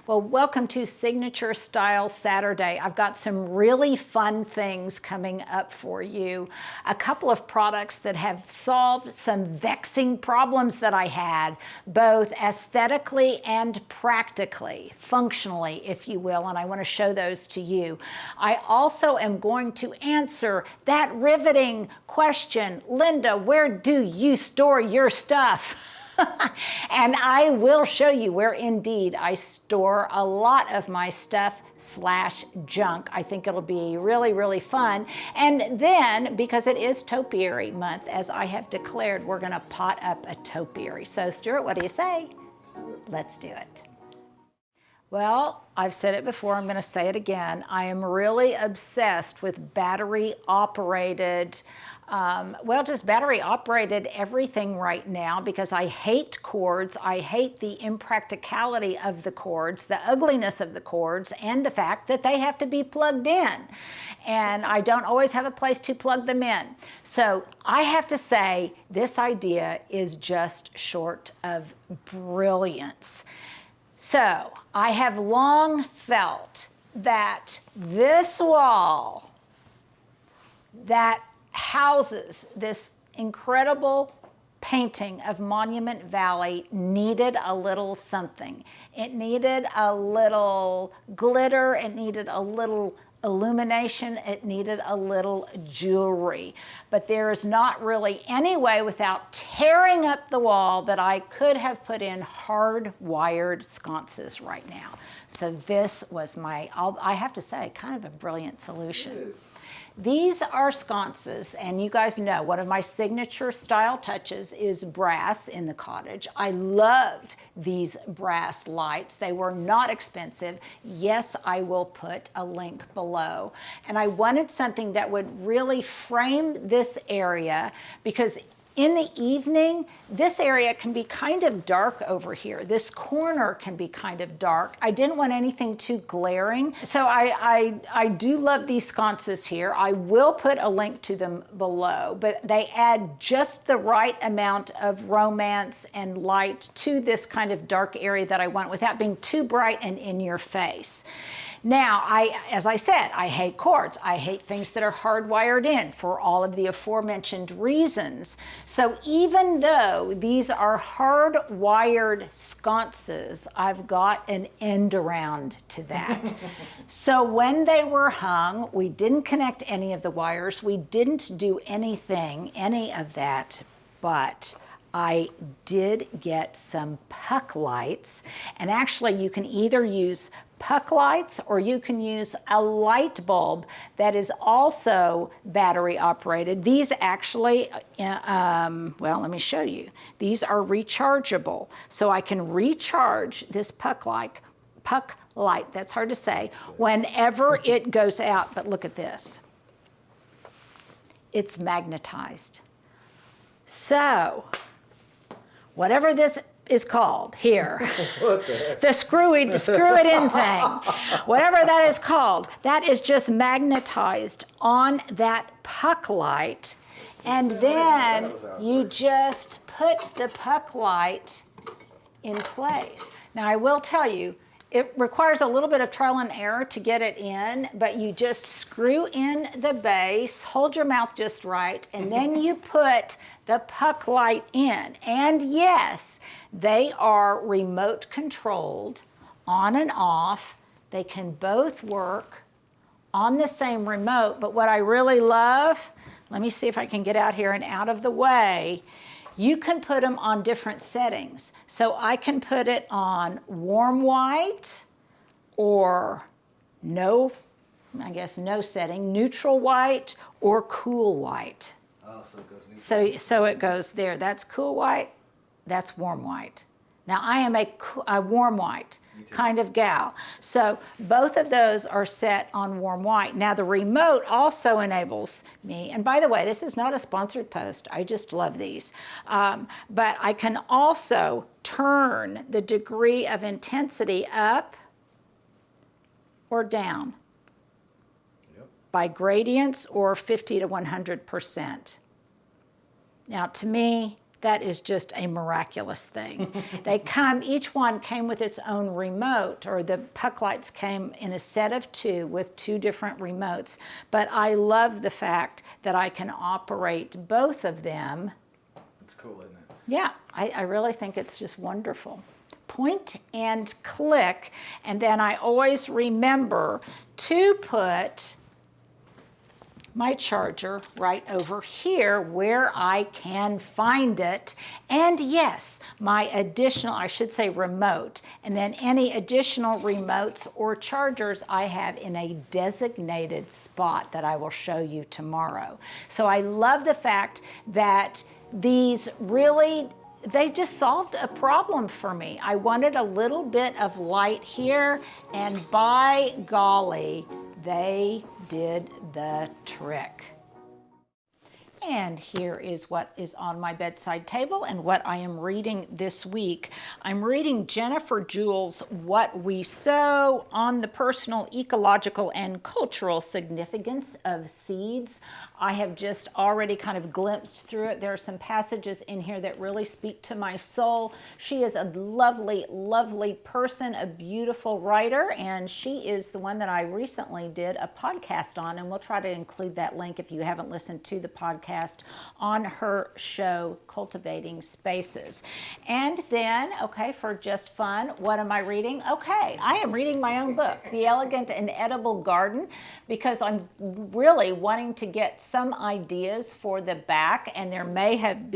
Well, welcome to Signature Style Saturday. I've got some really fun things coming up for you. A couple of products that have solved some vexing problems that I had, both aesthetically and practically, functionally, if you will, and I want to show those to you. I also am going to answer that riveting question, Linda, where do you store your stuff? And I will show you where indeed I store a lot of my stuff / junk. I think it'll be really, really fun. And then, because it is topiary month, as I have declared, we're gonna pot up a topiary. So Stuart, what do you say? Let's do it. Well, I've said it before, I'm gonna say it again. I am really obsessed with battery operated, just battery operated everything right now, because I hate cords. I hate the impracticality of the cords, the ugliness of the cords, and the fact that they have to be plugged in. And I don't always have a place to plug them in. So I have to say, this idea is just short of brilliance. So I have long felt that this wall that houses this incredible painting of Monument Valley needed a little something. It needed a little glitter, it needed a little illumination, it needed a little jewelry. But there is not really any way without tearing up the wall that I could have put in hard-wired sconces right now. So this was my, I have to say, kind of a brilliant solution. These are sconces, and you guys know one of my signature style touches is brass in the cottage. I loved these brass lights. They were not expensive. Yes, I will put a link below. And I wanted something that would really frame this area, because in the evening, this area can be kind of dark over here. This corner can be kind of dark. I didn't want anything too glaring. So I do love these sconces here. I will put a link to them below, but they add just the right amount of romance and light to this kind of dark area that I want without being too bright and in your face. Now, as I said, I hate cords. I hate things that are hardwired in for all of the aforementioned reasons. So even though these are hardwired sconces, I've got an end around to that. So when they were hung, we didn't connect any of the wires. We didn't do anything, any of that, but I did get some puck lights. And actually, you can either use puck lights or you can use a light bulb that is also battery operated. These actually, well, let me show you. These are rechargeable. So I can recharge this puck light, that's hard to say, whenever it goes out. But look at this. It's magnetized. So, whatever this is called here, the screw it in thing, whatever that is called, that is just magnetized on that puck light, and then you just put the puck light in place. Now I will tell you, it requires a little bit of trial and error to get it in, but you just screw in the base, hold your mouth just right, and then you put the puck light in. And yes, they are remote controlled, on and off. They can both work on the same remote, but what I really love, let me see if I can get out here and out of the way, you can put them on different settings. So I can put it on warm white or no, I guess no setting, neutral white or cool white. Oh, so it goes neutral. So it goes there. That's cool white, that's warm white. Now I am a warm white kind of gal. So both of those are set on warm white. Now the remote also enables me, and by the way, this is not a sponsored post, I just love these. But I can also turn the degree of intensity up or down by gradients or 50 to 100%. Now to me, That is just a miraculous thing. Each one came with its own remote, or the puck lights came in a set of 2 with 2 different remotes. But I love the fact that I can operate both of them. It's cool, isn't it? Yeah, I really think it's just wonderful. Point and click, and then I always remember to put my charger right over here where I can find it. And yes, my additional, I should say remote, and then any additional remotes or chargers I have in a designated spot that I will show you tomorrow. So I love the fact that these really, they just solved a problem for me. I wanted a little bit of light here, and by golly, they did the trick. And here is what is on my bedside table and what I am reading this week. I'm reading Jennifer Jewell's What We Sow on the Personal, Ecological, and Cultural Significance of Seeds. I have just already kind of glimpsed through it. There are some passages in here that really speak to my soul. She is a lovely, lovely person, a beautiful writer, and she is the one that I recently did a podcast on, and we'll try to include that link if you haven't listened to the podcast on her show, Cultivating Spaces. And then, okay, for just fun, what am I reading? Okay, I am reading my own book, The Elegant and Edible Garden, because I'm really wanting to get some ideas for the back, and there may have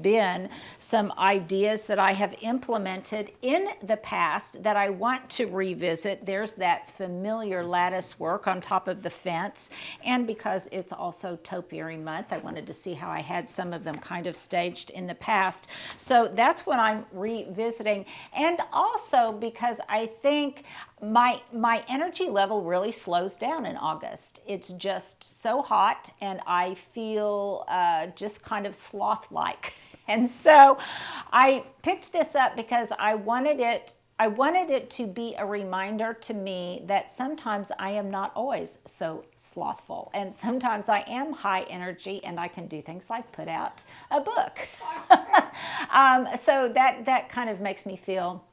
been some ideas that I have implemented in the past that I want to revisit. There's that familiar lattice work on top of the fence, and because it's also topiary month, I wanted to see how I had some of them kind of staged in the past. So that's what I'm revisiting. And also because I think my energy level really slows down in August. It's just so hot, and I feel just kind of sloth-like. And so I picked this up because I wanted it to be a reminder to me that sometimes I am not always so slothful, and sometimes I am high energy, and I can do things like put out a book. So that kind of makes me feel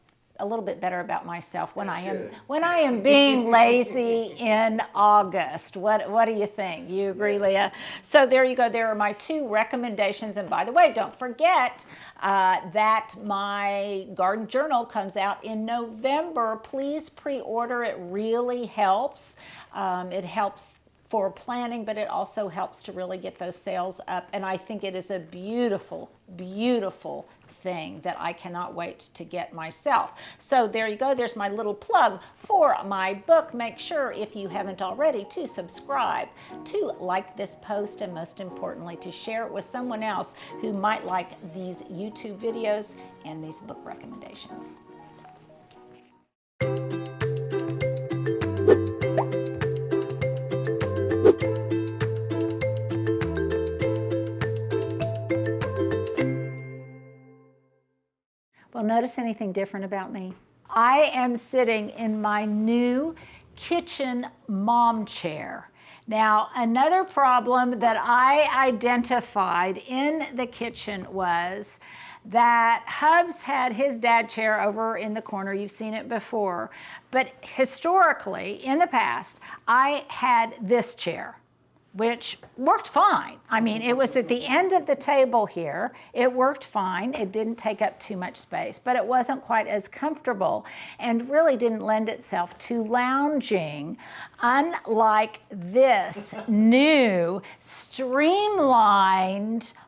a little bit better about myself when I am being lazy in August. What do you think? You agree, Leah? So there you go. There are my 2 recommendations. And by the way, don't forget that my garden journal comes out in November. Please pre-order. It really helps. It helps for planning, but it also helps to really get those sales up. And I think it is a beautiful, beautiful thing that I cannot wait to get myself. So there you go. There's my little plug for my book. Make sure, if you haven't already, to subscribe, to like this post, and most importantly, to share it with someone else who might like these YouTube videos and these book recommendations. Well, notice anything different about me? I am sitting in my new kitchen mom chair. Now, another problem that I identified in the kitchen was that Hubs had his dad chair over in the corner. You've seen it before. But historically, in the past, I had this chair, which worked fine. I mean, it was at the end of the table here. It worked fine. It didn't take up too much space, but it wasn't quite as comfortable and really didn't lend itself to lounging, unlike this new streamlined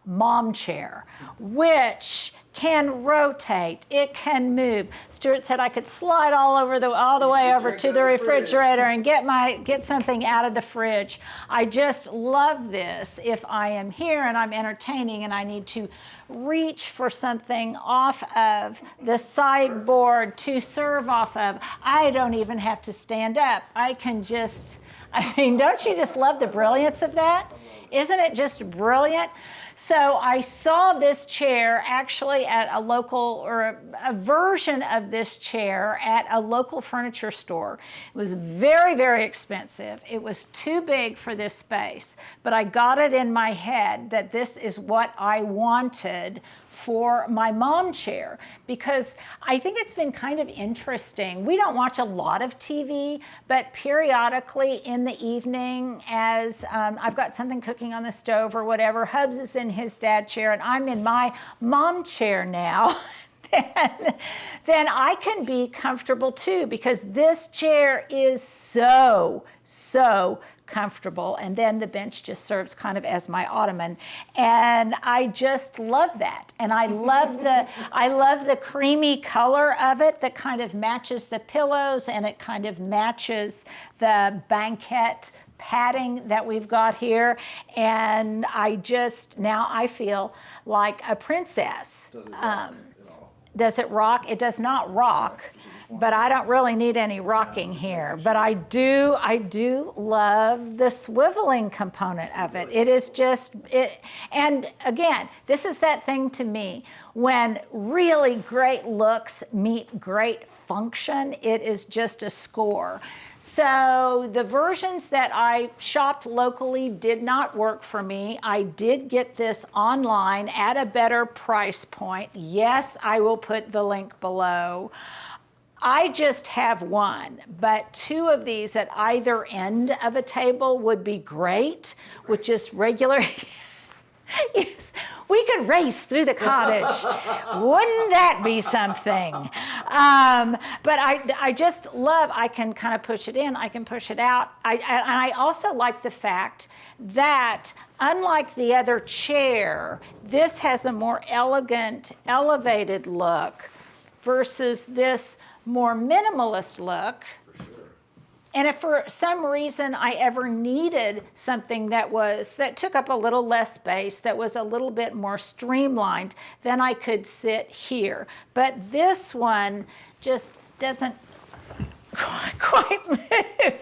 mom chair, which can rotate, it can move. Stuart said I could slide all the way over to the refrigerator and get something out of the fridge. I just love this if I am here and I'm entertaining and I need to reach for something off of the sideboard to serve off of. I don't even have to stand up. I can just, I mean, don't you just love the brilliance of that? Isn't it just brilliant? So I saw this chair actually at a local, or a version of this chair at a local furniture store. It was very, very expensive. It was too big for this space, but I got it in my head that this is what I wanted for my mom chair, because I think it's been kind of interesting. We don't watch a lot of TV, but periodically in the evening, as I've got something cooking on the stove or whatever, Hubs is in his dad chair and I'm in my mom chair now. then I can be comfortable too, because this chair is so comfortable. And then the bench just serves kind of as my ottoman. And I just love that. And I love the creamy color of it that kind of matches the pillows, and it kind of matches the banquette padding that we've got here. And now I feel like a princess. Does it rock? It does not rock, but I don't really need any rocking here. But I do love the swiveling component of it. It is just, and again, this is that thing to me, when really great looks meet great function, it is just a score. So the versions that I shopped locally did not work for me. I did get this online at a better price point. Yes, I will put the link below. I just have one, but two of these at either end of a table would be great, with just regular. Yes, we could race through the cottage. Wouldn't that be something? But I just love, I can kind of push it in, I can push it out. I also like the fact that, unlike the other chair, this has a more elegant, elevated look versus this more minimalist look. And if for some reason I ever needed something that took up a little less space, that was a little bit more streamlined, then I could sit here. But this one just doesn't quite move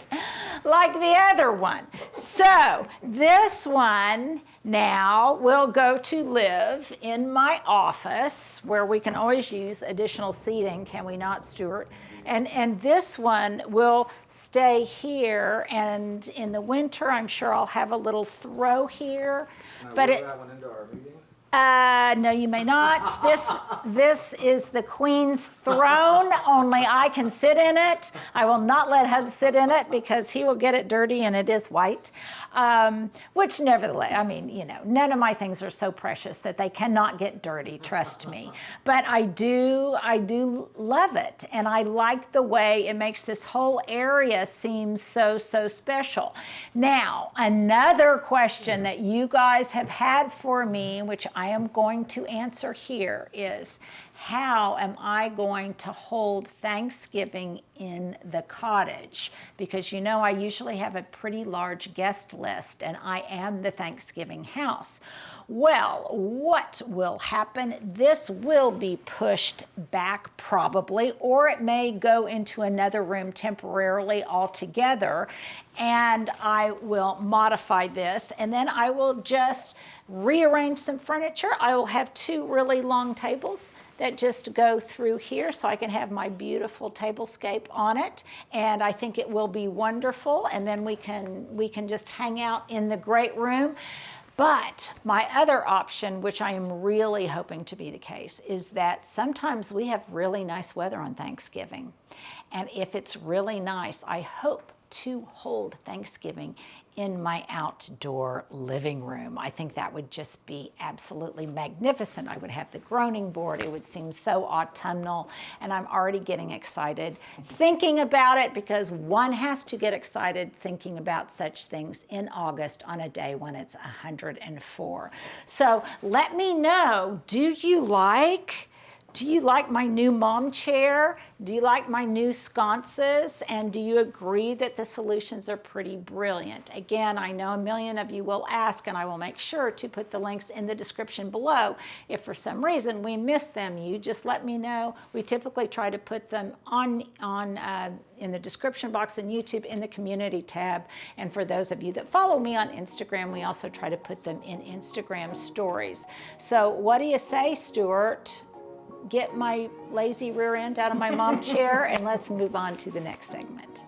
like the other one. So this one now will go to live in my office, where we can always use additional seating, can we not, Stuart? And this one will stay here, and in the winter I'm sure I'll have a little throw here. But that one into our meetings? No, you may not. This is the Queen's throne. Only I can sit in it. I will not let Hub sit in it, because he will get it dirty, and it is white. Which, nevertheless, I mean, none of my things are so precious that they cannot get dirty. Trust me. But I do love it, and I like the way it makes this whole area seem so special. Now, another question that you guys have had for me, which I am going to answer here, is how am I going to hold Thanksgiving in the cottage? Because I usually have a pretty large guest list, and I am the Thanksgiving house. Well, what will happen? This will be pushed back probably, or it may go into another room temporarily altogether, and I will modify this, and then I will just rearrange some furniture. I will have two really long tables that just go through here, so I can have my beautiful tablescape on it, and I think it will be wonderful. And then we can just hang out in the great room. But my other option, which I am really hoping to be the case, is that sometimes we have really nice weather on Thanksgiving, and if it's really nice, I hope to hold Thanksgiving in my outdoor living room. I think that would just be absolutely magnificent. I would have the groaning board. It would seem so autumnal, and I'm already getting excited thinking about it, because one has to get excited thinking about such things in August on a day when it's 104. So let me know, do you like Do you like my new mom chair? Do you like my new sconces? And do you agree that the solutions are pretty brilliant? Again, I know a million of you will ask, and I will make sure to put the links in the description below. If for some reason we miss them, you just let me know. We typically try to put them in the description box in YouTube in the community tab. And for those of you that follow me on Instagram, we also try to put them in Instagram stories. So what do you say, Stuart? Get my lazy rear end out of my mom chair and let's move on to the next segment.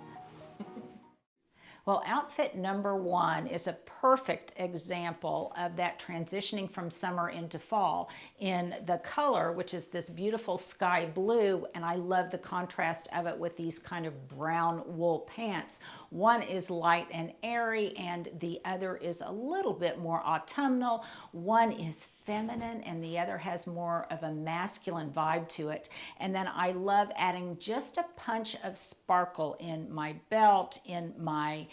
Well, outfit number 1 is a perfect example of that transitioning from summer into fall in the color, which is this beautiful sky blue, and I love the contrast of it with these kind of brown wool pants. One is light and airy, and the other is a little bit more autumnal. One is feminine and the other has more of a masculine vibe to it. And then I love adding just a punch of sparkle in my belt, in my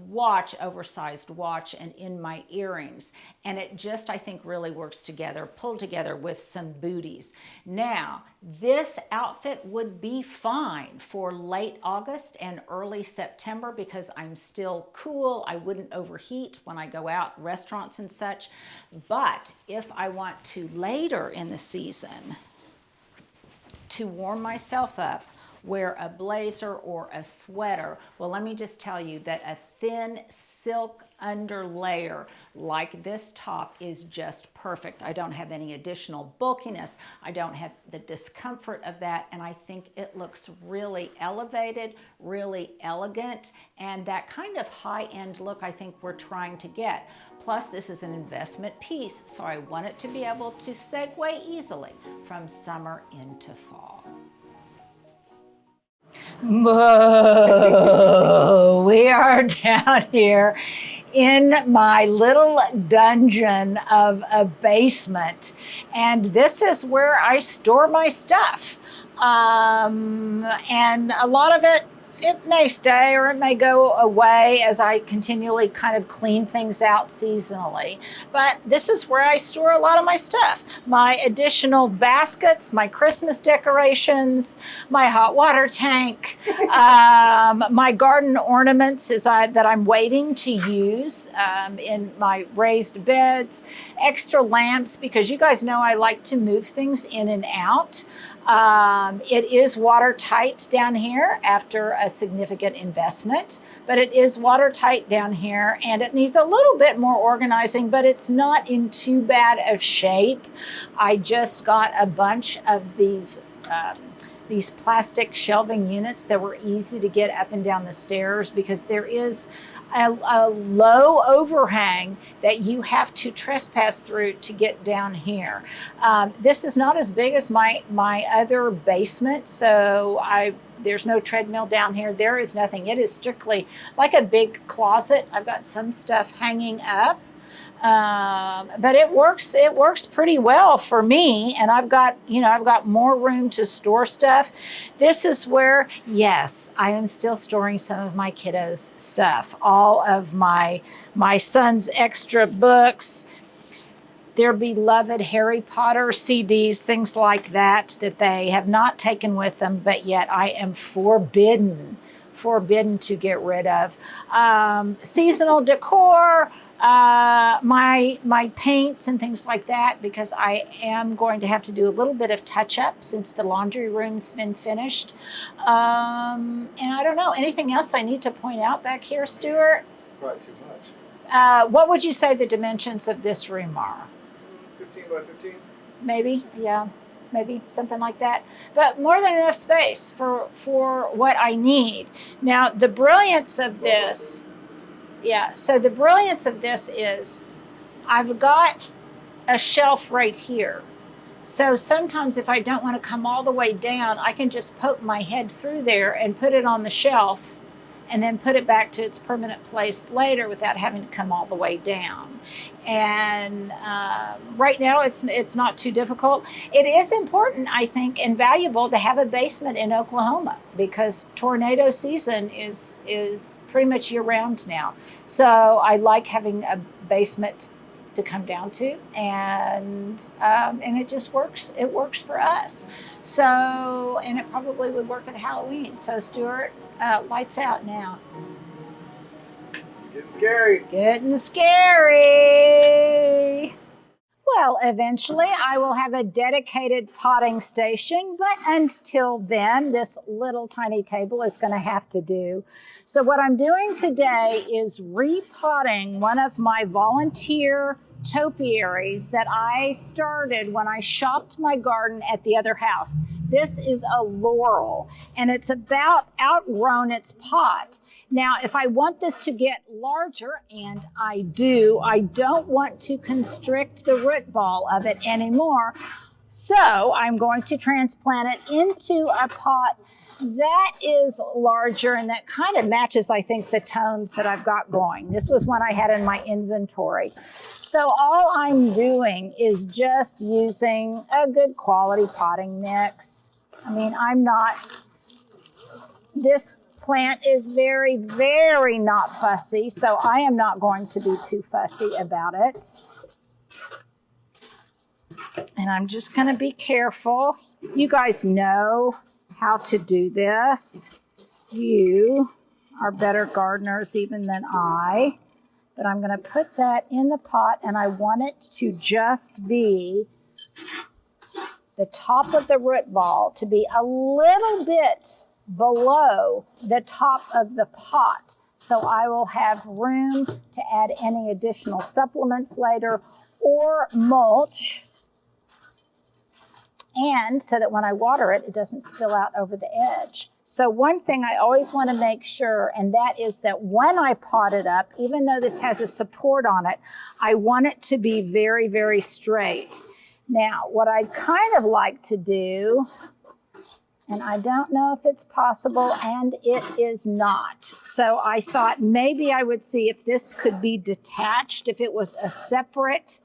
watch, oversized watch, and in my earrings. And it just, I think, really works together, pulled together with some booties. Now, this outfit would be fine for late August and early September because I'm still cool. I wouldn't overheat when I go out, restaurants and such. But if I want to later in the season to warm myself up, wear a blazer or a sweater, well, let me just tell you that a thin silk underlayer like this top is just perfect. I don't have any additional bulkiness. I don't have the discomfort of that, and I think it looks really elevated, really elegant, and that kind of high-end look I think we're trying to get. Plus, this is an investment piece, so I want it to be able to segue easily from summer into fall. Whoa, we are down here in my little dungeon of a basement, and this is where I store my stuff. And a lot of it may stay or it may go away as I continually kind of clean things out seasonally. But this is where I store a lot of my stuff. My additional baskets, my Christmas decorations, my hot water tank, my garden ornaments that I'm waiting to use in my raised beds, extra lamps, because you guys know I like to move things in and out. It is watertight down here after a significant investment, but it is watertight down here and it needs a little bit more organizing, but it's not in too bad of shape. I just got a bunch of these plastic shelving units that were easy to get up and down the stairs because there is a low overhang that you have to trespass through to get down here. This is not as big as my other basement, so there's no treadmill down here. There is nothing. It is strictly like a big closet. I've got some stuff hanging up. But it works pretty well for me, and I've got more room to store stuff. This is where, yes, I am still storing some of my kiddos' stuff, all of my son's extra books, their beloved Harry Potter CDs, things like that they have not taken with them, but yet I am forbidden to get rid of. Seasonal decor, my paints and things like that, because I am going to have to do a little bit of touch up since the laundry room's been finished. And I don't know, anything else I need to point out back here, Stuart? Probably too much. What would you say the dimensions of this room are? 15 by 15? Maybe, yeah. Maybe something like that, but more than enough space for what I need. Now, the brilliance of this, so the brilliance of this is I've got a shelf right here. So sometimes if I don't want to come all the way down, I can just poke my head through there and put it on the shelf and then put it back to its permanent place later without having to come all the way down. And right now it's not too difficult. It is important, I think, and valuable to have a basement in Oklahoma because tornado season is pretty much year round now. So I like having a basement to come down to, and it just works. It works for us. So, and it probably would work at Halloween. So, Stuart, lights out now. It's getting scary. Getting scary. Well, eventually I will have a dedicated potting station, but until then, this little tiny table is going to have to do. So what I'm doing today is repotting one of my volunteer topiaries that I started when I shopped my garden at the other house. This is a laurel, and it's about outgrown its pot. Now, if I want this to get larger, and I don't want to constrict the root ball of it anymore. So I'm going to transplant it into a pot that is larger, and that kind of matches, I think, the tones that I've got going. This was one I had in my inventory. So all I'm doing is just using a good quality potting mix. I mean, this plant is very, very not fussy, so I am not going to be too fussy about it. And I'm just going to be careful. You guys know how to do this. You are better gardeners even than I. But I'm going to put that in the pot, and I want it to just be the top of the root ball to be a little bit below the top of the pot. So I will have room to add any additional supplements later or mulch. And so that when I water it, it doesn't spill out over the edge. So one thing I always want to make sure, and that is that when I pot it up, even though this has a support on it, I want it to be very, very straight. Now, what I'd kind of like to do, and I don't know if it's possible, and it is not. So I thought maybe I would see if this could be detached, if it was a separate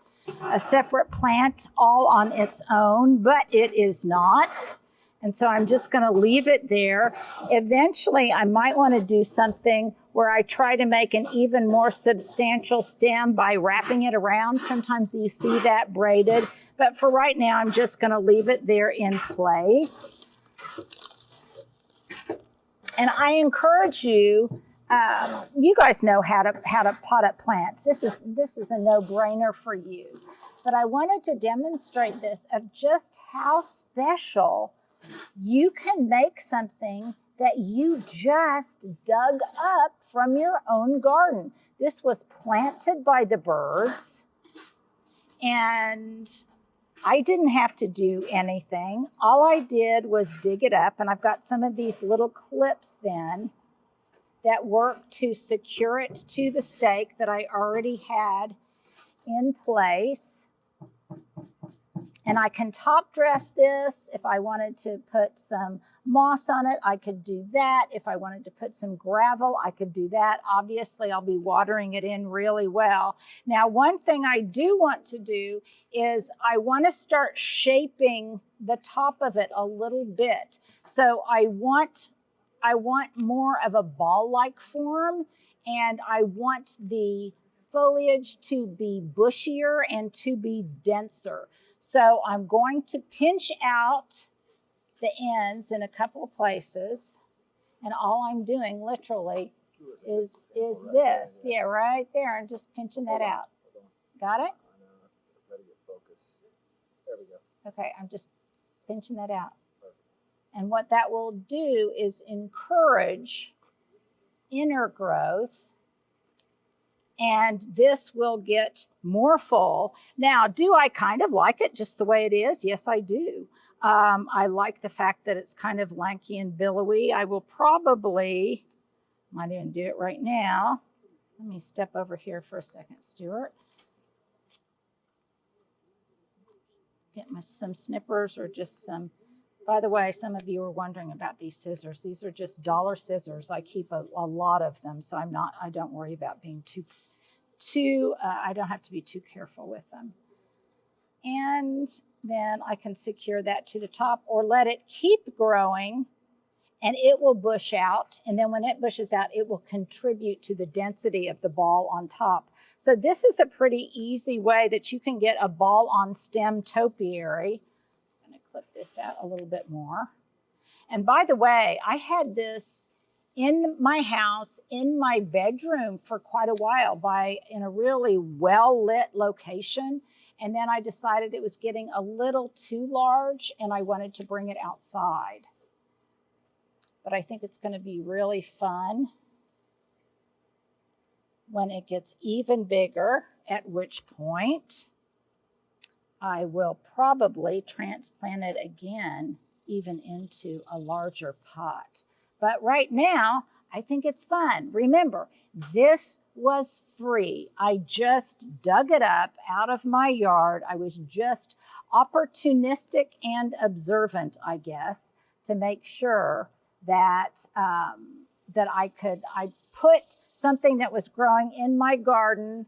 plant all on its own, but it is not. And so I'm just going to leave it there. Eventually, I might want to do something where I try to make an even more substantial stem by wrapping it around. Sometimes you see that braided. But for right now, I'm just going to leave it there in place. And I encourage you, you guys know how to pot up plants. This is a no-brainer for you. But I wanted to demonstrate this of just how special you can make something that you just dug up from your own garden. This was planted by the birds, and I didn't have to do anything. All I did was dig it up, and I've got some of these little clips then that work to secure it to the stake that I already had in place. And I can top dress this. If I wanted to put some moss on it, I could do that. If I wanted to put some gravel, I could do that. Obviously, I'll be watering it in really well. Now, one thing I do want to do is I want to start shaping the top of it a little bit. So I want more of a ball-like form, and I want the foliage to be bushier and to be denser. So I'm going to pinch out the ends in a couple of places, and all I'm doing literally is this. Yeah, right there. I'm just pinching that out. Got it? There we go. Okay, I'm just pinching that out. And what that will do is encourage inner growth, and this will get more full. Now, do I kind of like it just the way it is? Yes, I do. I like the fact that it's kind of lanky and billowy. I will probably, might even do it right now. Let me step over here for a second, Stuart. Get some snippers or just some. By the way, some of you are wondering about these scissors. These are just dollar scissors. I keep a lot of them, so I don't worry about being I don't have to be too careful with them. And then I can secure that to the top or let it keep growing, and it will bush out. And then when it bushes out, it will contribute to the density of the ball on top. So this is a pretty easy way that you can get a ball on stem topiary. I'm going to clip this out a little bit more. And by the way, I had this in my house, in my bedroom for quite a while in a really well-lit location. And then I decided it was getting a little too large and I wanted to bring it outside. But I think it's going to be really fun when it gets even bigger, at which point I will probably transplant it again, even into a larger pot. But right now, I think it's fun. Remember, this was free. I just dug it up out of my yard. I was just opportunistic and observant, I guess, to make sure that I put something that was growing in my garden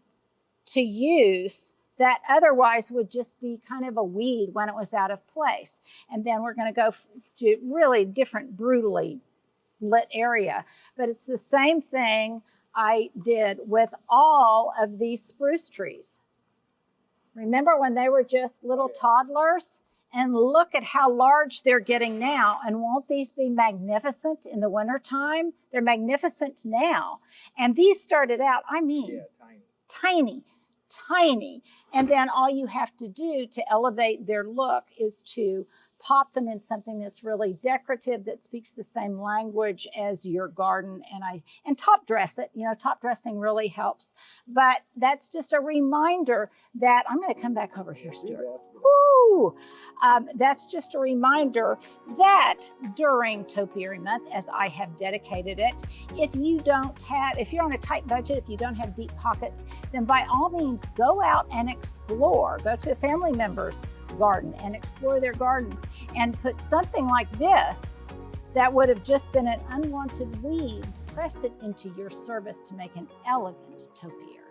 to use that otherwise would just be kind of a weed when it was out of place. And then we're going to go to really different, brutally lit area. But it's the same thing I did with all of these spruce trees. Remember when they were just little toddlers? And look at how large they're getting now. And won't these be magnificent in the wintertime? They're magnificent now. And these started out, tiny. And then all you have to do to elevate their look is to pop them in something that's really decorative, that speaks the same language as your garden, and top dress it. You know, top dressing really helps. But that's just a reminder that, I'm going to come back over here, Stuart. Woo! That's just a reminder that during Topiary Month, as I have dedicated it, if you're on a tight budget, if you don't have deep pockets, then by all means, go out and explore. Go to a family member's garden and explore their gardens and put something like this that would have just been an unwanted weed, press it into your service to make an elegant topiary.